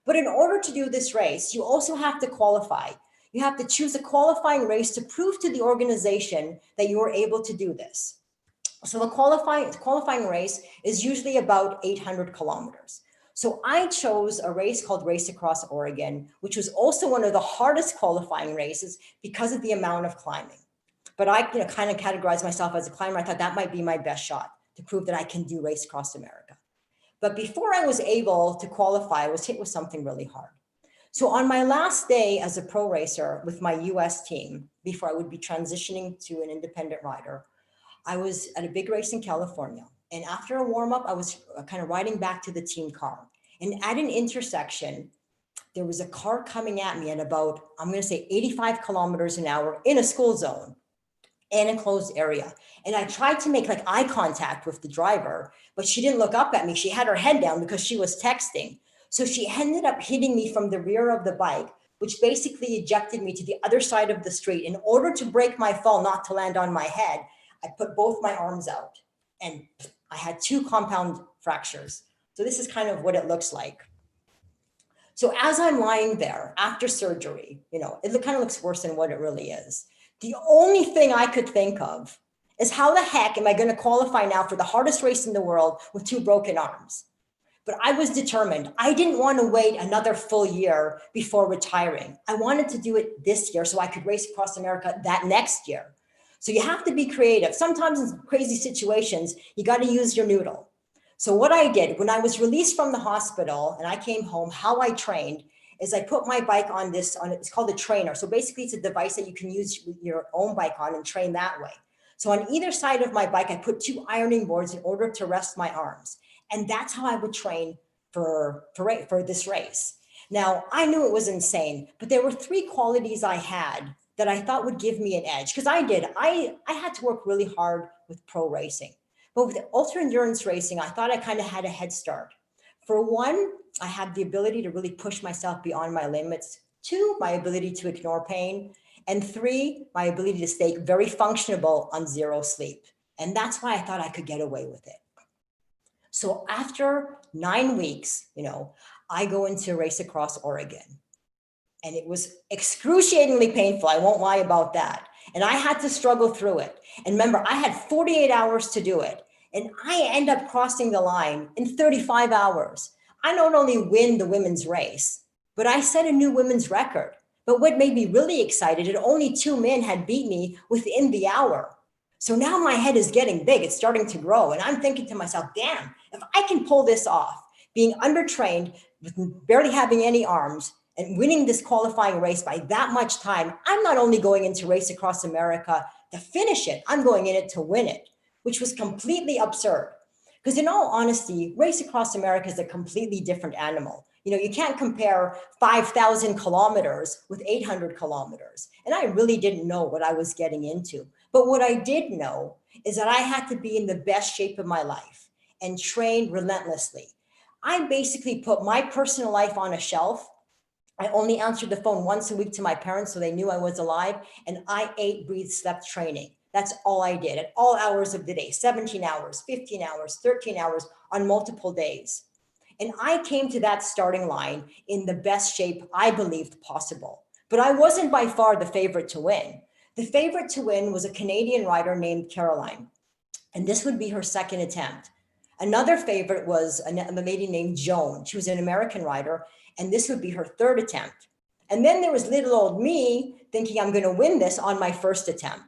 But in order to do this race, you also have to qualify. You have to choose a qualifying race to prove to the organization that you are able to do this. So the qualifying race is usually about 800 kilometers. So I chose a race called Race Across Oregon, which was also one of the hardest qualifying races because of the amount of climbing. But I kind of categorized myself as a climber. I thought that might be my best shot to prove that I can do Race Across America. But before I was able to qualify, I was hit with something really hard. So on my last day as a pro racer with my US team, before I would be transitioning to an independent rider, I was at a big race in California. And after a warm up, I was kind of riding back to the team car. And at an intersection, there was a car coming at me at about, I'm going to say 85 kilometers an hour in a school zone in a closed area. And I tried to make eye contact with the driver, but she didn't look up at me. She had her head down because she was texting. So she ended up hitting me from the rear of the bike, which basically ejected me to the other side of the street. In order to break my fall, not to land on my head, I put both my arms out and I had 2 compound fractures. So this is kind of what it looks like. So as I'm lying there after surgery, it kind of looks worse than what it really is. The only thing I could think of is how the heck am I going to qualify now for the hardest race in the world with 2 broken arms? But I was determined. I didn't want to wait another full year before retiring. I wanted to do it this year so I could race across America that next year. So you have to be creative. Sometimes in crazy situations, you got to use your noodle. So what I did when I was released from the hospital and I came home, how I trained is I put my bike on it's called a trainer. So basically it's a device that you can use your own bike on and train that way. So on either side of my bike, I put 2 ironing boards in order to rest my arms. And that's how I would train for this race. Now, I knew it was insane, but there were 3 qualities I had that I thought would give me an edge. Because I had to work really hard with pro racing. But with ultra endurance racing, I thought I kind of had a head start. For one, I had the ability to really push myself beyond my limits 2, my ability to ignore pain, and 3, my ability to stay very functionable on 0 sleep. And that's why I thought I could get away with it. So after 9 weeks, I go into a race across Oregon. And it was excruciatingly painful. I won't lie about that. And I had to struggle through it. And remember, I had 48 hours to do it. And I end up crossing the line in 35 hours. I not only win the women's race, but I set a new women's record. But what made me really excited, that only 2 men had beat me within the hour. So now my head is getting big. It's starting to grow. And I'm thinking to myself, damn, if I can pull this off, being undertrained, with barely having any arms, and winning this qualifying race by that much time, I'm not only going into Race Across America to finish it, I'm going in it to win it, which was completely absurd. Because in all honesty, Race Across America is a completely different animal. You can't compare 5,000 kilometers with 800 kilometers. And I really didn't know what I was getting into. But what I did know is that I had to be in the best shape of my life and train relentlessly. I basically put my personal life on a shelf. I only answered the phone once a week to my parents so they knew I was alive. And I ate, breathed, slept training. That's all I did at all hours of the day, 17 hours, 15 hours, 13 hours on multiple days. And I came to that starting line in the best shape I believed possible. But I wasn't by far the favorite to win. The favorite to win was a Canadian rider named Caroline. And this would be her second attempt. Another favorite was a lady named Joan. She was an American rider, and this would be her third attempt. And then there was little old me thinking I'm going to win this on my first attempt.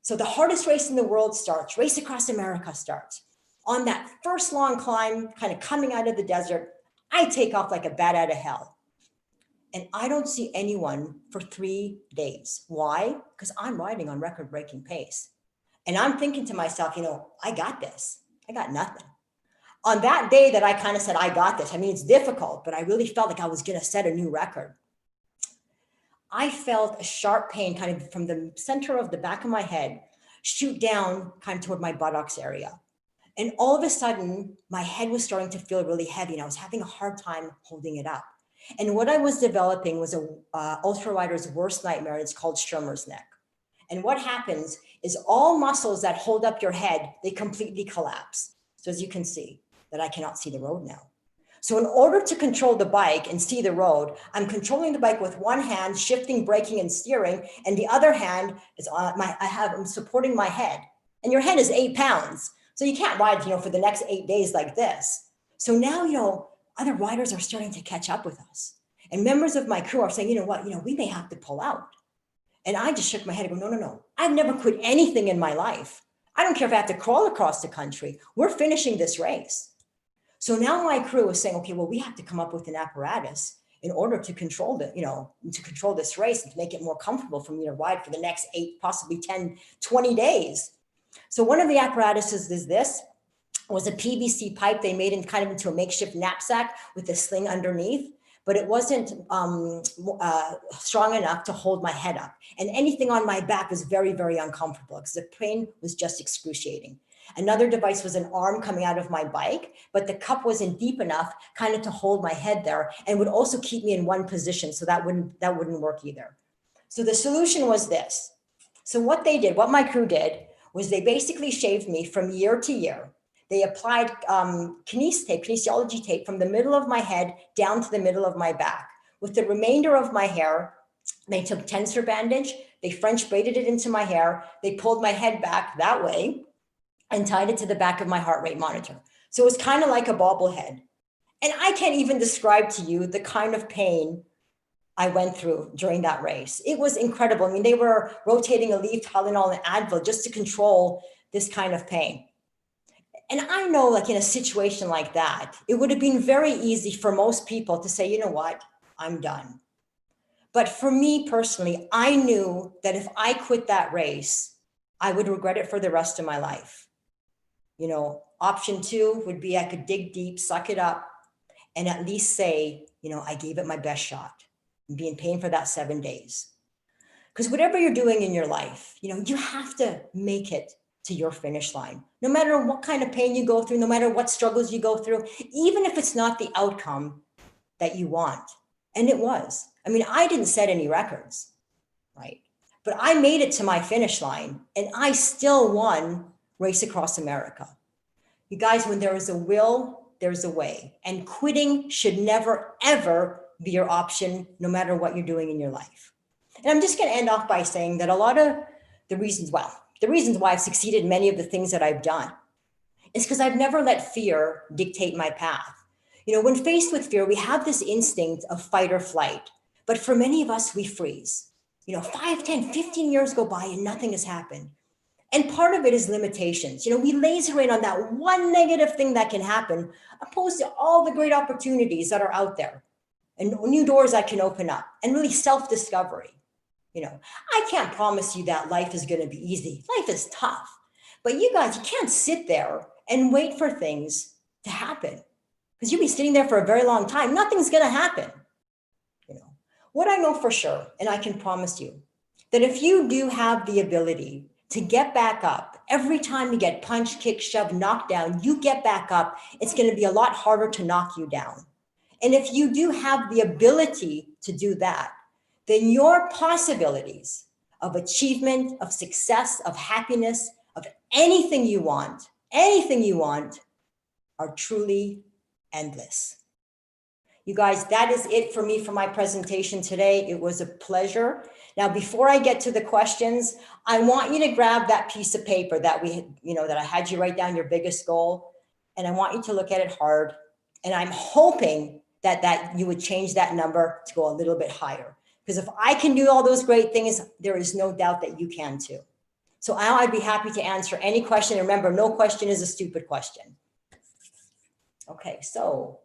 So the hardest race in the world starts, Race Across America starts. On that first long climb, kind of coming out of the desert, I take off like a bat out of hell. And I don't see anyone for 3 days. Why? Because I'm riding on record-breaking pace. And I'm thinking to myself, I got this. I got nothing. On that day that I kind of said, I got this. I mean, it's difficult, but I really felt like I was going to set a new record. I felt a sharp pain kind of from the center of the back of my head shoot down kind of toward my buttocks area. And all of a sudden, my head was starting to feel really heavy and I was having a hard time holding it up. And what I was developing was a ultra rider's worst nightmare. It's called Sturmer's neck. And what happens is all muscles that hold up your head, they completely collapse. So as you can see, that I cannot see the road now. So in order to control the bike and see the road, I'm controlling the bike with one hand, shifting, braking, and steering, and the other hand is I'm supporting my head. And your head is 8 pounds. So you can't ride, for the next 8 days like this. So now, other riders are starting to catch up with us. And members of my crew are saying, we may have to pull out. And I just shook my head and go, no. I've never quit anything in my life. I don't care if I have to crawl across the country. We're finishing this race. So now my crew is saying, okay, well, we have to come up with an apparatus in order to control to control this race and to make it more comfortable for me to ride for the next 8, possibly 10, 20 days. So one of the apparatuses is this. Was a PVC pipe they made into a makeshift knapsack with a sling underneath, but it wasn't strong enough to hold my head up. And anything on my back was very, very uncomfortable because the pain was just excruciating. Another device was an arm coming out of my bike, but the cup wasn't deep enough kind of to hold my head there and would also keep me in one position. So that wouldn't work either. So the solution was this. So what my crew did was they basically shaved me from ear to ear. They applied kinesiology tape from the middle of my head down to the middle of my back. With the remainder of my hair, they took tensor bandage, they French braided it into my hair, they pulled my head back that way and tied it to the back of my heart rate monitor. So it was kind of like a bobblehead. And I can't even describe to you the kind of pain I went through during that race. It was incredible. I mean, they were rotating a leaf, Tylenol, and Advil just to control this kind of pain. And I know, like in a situation like that, it would have been very easy for most people to say, you know what, I'm done. But for me personally, I knew that if I quit that race, I would regret it for the rest of my life. Option 2 would be I could dig deep, suck it up, and at least say, I gave it my best shot and be in pain for that 7 days. Because whatever you're doing in your life, you have to make it to your finish line, no matter what kind of pain you go through, no matter what struggles you go through, even if it's not the outcome that you want. And it was. I mean, I didn't set any records, right? But I made it to my finish line and I still won Race Across America. You guys, when there is a will, there's a way. And quitting should never, ever be your option, no matter what you're doing in your life. And I'm just going to end off by saying that a lot of the reasons why I've succeeded in many of the things that I've done is because I've never let fear dictate my path. You know, when faced with fear, we have this instinct of fight or flight. But for many of us, we freeze. You know, 5, 10, 15 years go by and nothing has happened. And part of it is limitations. You know, we laser in on that one negative thing that can happen, opposed to all the great opportunities that are out there and new doors that can open up and really self-discovery. You know, I can't promise you that life is going to be easy. Life is tough. But you guys, you can't sit there and wait for things to happen because you'll be sitting there for a very long time. Nothing's going to happen. You know, what I know for sure, and I can promise you, that if you do have the ability to get back up, every time you get punched, kicked, shoved, knocked down, you get back up, it's going to be a lot harder to knock you down. And if you do have the ability to do that, then your possibilities of achievement, of success, of happiness, of anything you want, are truly endless. You guys, that is it for me for my presentation today. It was a pleasure. Now, before I get to the questions, I want you to grab that piece of paper that that I had you write down your biggest goal. And I want you to look at it hard. And I'm hoping that you would change that number to go a little bit higher. Because if I can do all those great things, there is no doubt that you can too. So now I'd be happy to answer any question. Remember, no question is a stupid question. Okay, so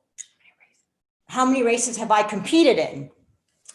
how many races have I competed in?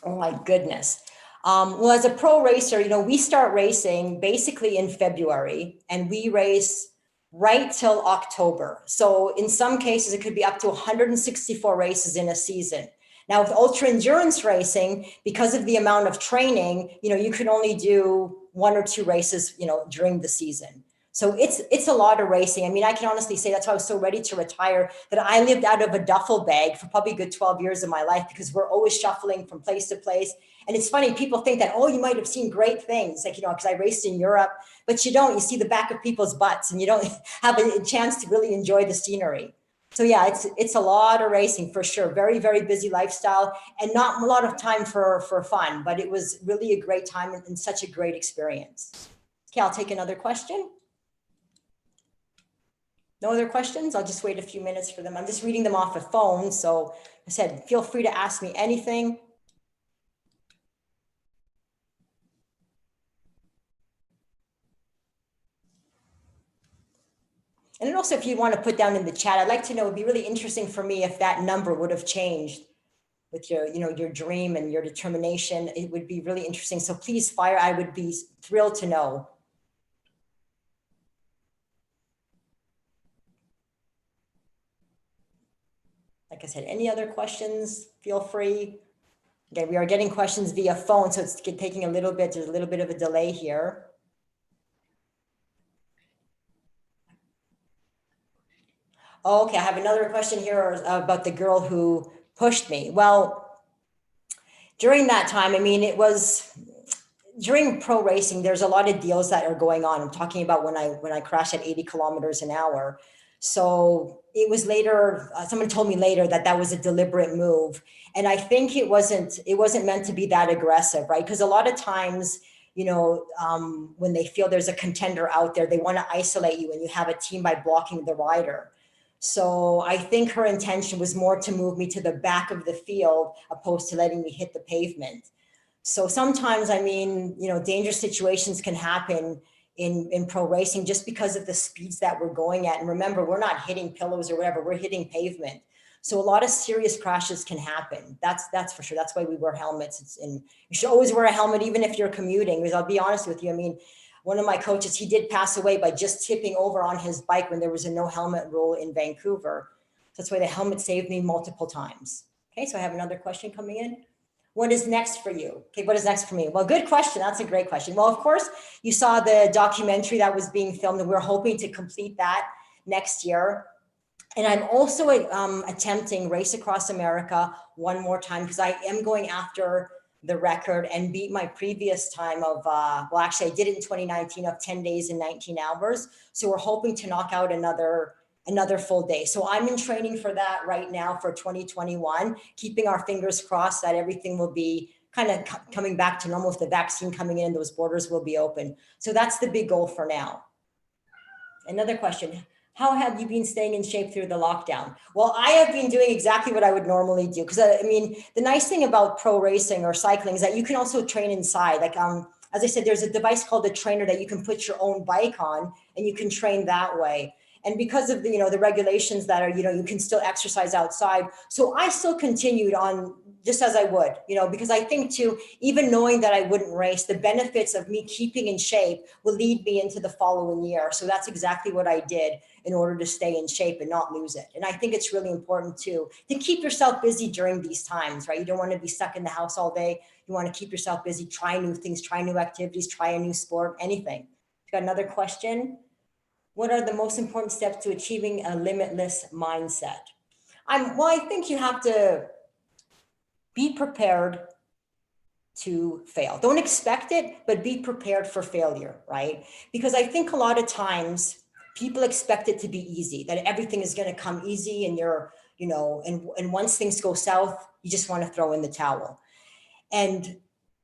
Oh my goodness. Well, as a pro racer, you know, we start racing basically in February and we race right till October. So in some cases, it could be up to 164 races in a season. Now with ultra endurance racing, because of the amount of training, you know, you can only do 1 or 2 races, you know, during the season. So it's a lot of racing. I mean, I can honestly say that's why I was so ready to retire, that I lived out of a duffel bag for probably a good 12 years of my life, because we're always shuffling from place to place. And it's funny, people think that, oh, you might have seen great things, like, you know, because I raced in Europe, but you don't. You see the back of people's butts and you don't have a chance to really enjoy the scenery. So yeah, it's a lot of racing for sure. Very, very busy lifestyle and not a lot of time for fun, but it was really a great time and such a great experience. Okay, I'll take another question. No other questions? I'll just wait a few minutes for them. I'm just reading them off a phone. So I said, feel free to ask me anything. And also, if you want to put down in the chat, I'd like to know, it'd be really interesting for me if that number would have changed with your, you know, your dream and your determination. It would be really interesting. So please fire. I would be thrilled to know. Like I said, any other questions, feel free. Okay, we are getting questions via phone, so it's taking a little bit, there's a little bit of a delay here. Oh, okay, I have another question here about the girl who pushed me. Well, during that time, I mean, it was during pro racing, there's a lot of deals that are going on. I'm talking about when I crashed at 80 kilometers an hour. So it was later, someone told me later that was a deliberate move. And I think it wasn't meant to be that aggressive, right? Because a lot of times, you know, when they feel there's a contender out there, they want to isolate you and you have a team by blocking the rider. So I think her intention was more to move me to the back of the field opposed to letting me hit the pavement. So sometimes, I mean, you know, dangerous situations can happen in pro racing just because of the speeds that we're going at. And remember, we're not hitting pillows or whatever, we're hitting pavement. So a lot of serious crashes can happen. That's for sure. That's why we wear helmets. And you should always wear a helmet, even if you're commuting, because I'll be honest with you. I mean, one of my coaches, he did pass away by just tipping over on his bike when there was a no helmet rule in Vancouver. That's why the helmet saved me multiple times. Okay, so I have another question coming in. What is next for you? Okay, what is next for me? Well, good question. That's a great question. Well, of course, you saw the documentary that was being filmed, and we're hoping to complete that next year. And I'm also attempting Race Across America one more time, because I am going after the record and beat my previous time of, well, actually I did it in 2019 of 10 days and 19 hours. So we're hoping to knock out another full day. So I'm in training for that right now for 2021, keeping our fingers crossed that everything will be kind of coming back to normal with the vaccine coming in, those borders will be open. So that's the big goal for now. Another question. How have you been staying in shape through the lockdown? Well, I have been doing exactly what I would normally do. Because I mean, the nice thing about pro racing or cycling is that you can also train inside. Like, as I said, there's a device called a trainer that you can put your own bike on and you can train that way. And because of the, the regulations that are, you can still exercise outside. So I still continued on just as I would, because I think too, even knowing that I wouldn't race, the benefits of me keeping in shape will lead me into the following year. So that's exactly what I did in order to stay in shape and not lose it. And I think it's really important too, to keep yourself busy during these times, right? You don't want to be stuck in the house all day. You want to keep yourself busy, try new things, try new activities, try a new sport, anything. Got another question? What are the most important steps to achieving a limitless mindset? Well, I think you have to be prepared to fail. Don't expect it, but be prepared for failure, right? Because I think a lot of times people expect it to be easy, that everything is going to come easy and you're, and once things go south, you just want to throw in the towel. And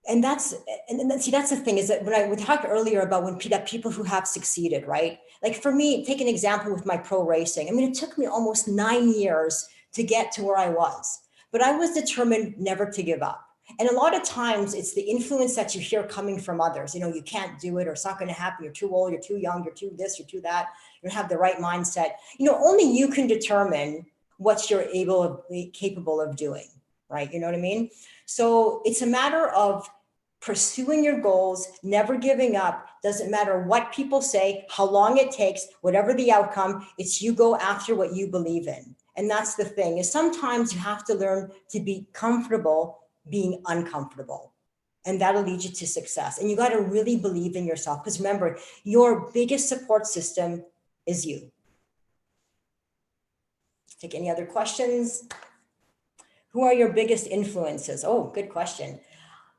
that's the thing is that we talked earlier about that people who have succeeded, right? Like for me, take an example with my pro racing. I mean, it took me almost 9 years to get to where I was, but I was determined never to give up. And a lot of times it's the influence that you hear coming from others. You can't do it, or it's not going to happen. You're too old, you're too young, you're too this, you're too that. You don't have the right mindset. Only you can determine what you're capable of doing, right? You know what I mean? So it's a matter of pursuing your goals, never giving up. Doesn't matter what people say, how long it takes, whatever the outcome, it's you go after what you believe in. And that's the thing, is sometimes you have to learn to be comfortable being uncomfortable. And that'll lead you to success. And you got to really believe in yourself. Because remember, your biggest support system is you. Take any other questions? Who are your biggest influences? Oh, good question.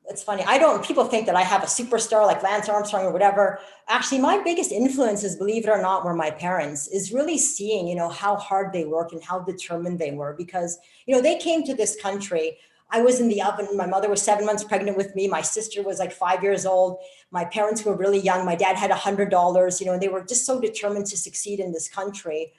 It's funny. People think that I have a superstar like Lance Armstrong or whatever. Actually, my biggest influences, believe it or not, were my parents, is really seeing, how hard they worked and how determined they were. Because, they came to this country. I was in the oven. My mother was 7 months pregnant with me. My sister was like 5 years old. My parents were really young. My dad had $100, and they were just so determined to succeed in this country.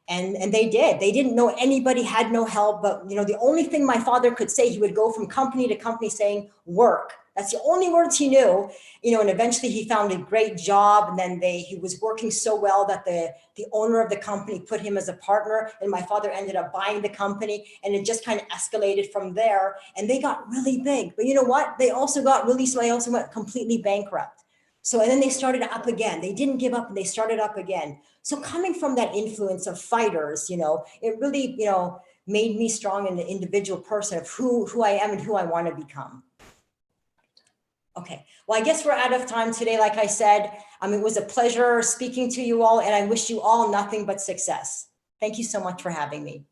And they did. They didn't know anybody, had no help. But, the only thing my father could say, he would go from company to company saying, work. That's the only words he knew, and eventually he found a great job. And then he was working so well that the owner of the company put him as a partner. And my father ended up buying the company, and it just kind of escalated from there. And they got really big. But you know what? They also went completely bankrupt. So, and then they started up again. They didn't give up and they started up again. So coming from that influence of fighters, it really, made me strong in the individual person of who I am and who I want to become. Okay, well, I guess we're out of time today. Like I said, it was a pleasure speaking to you all, and I wish you all nothing but success. Thank you so much for having me.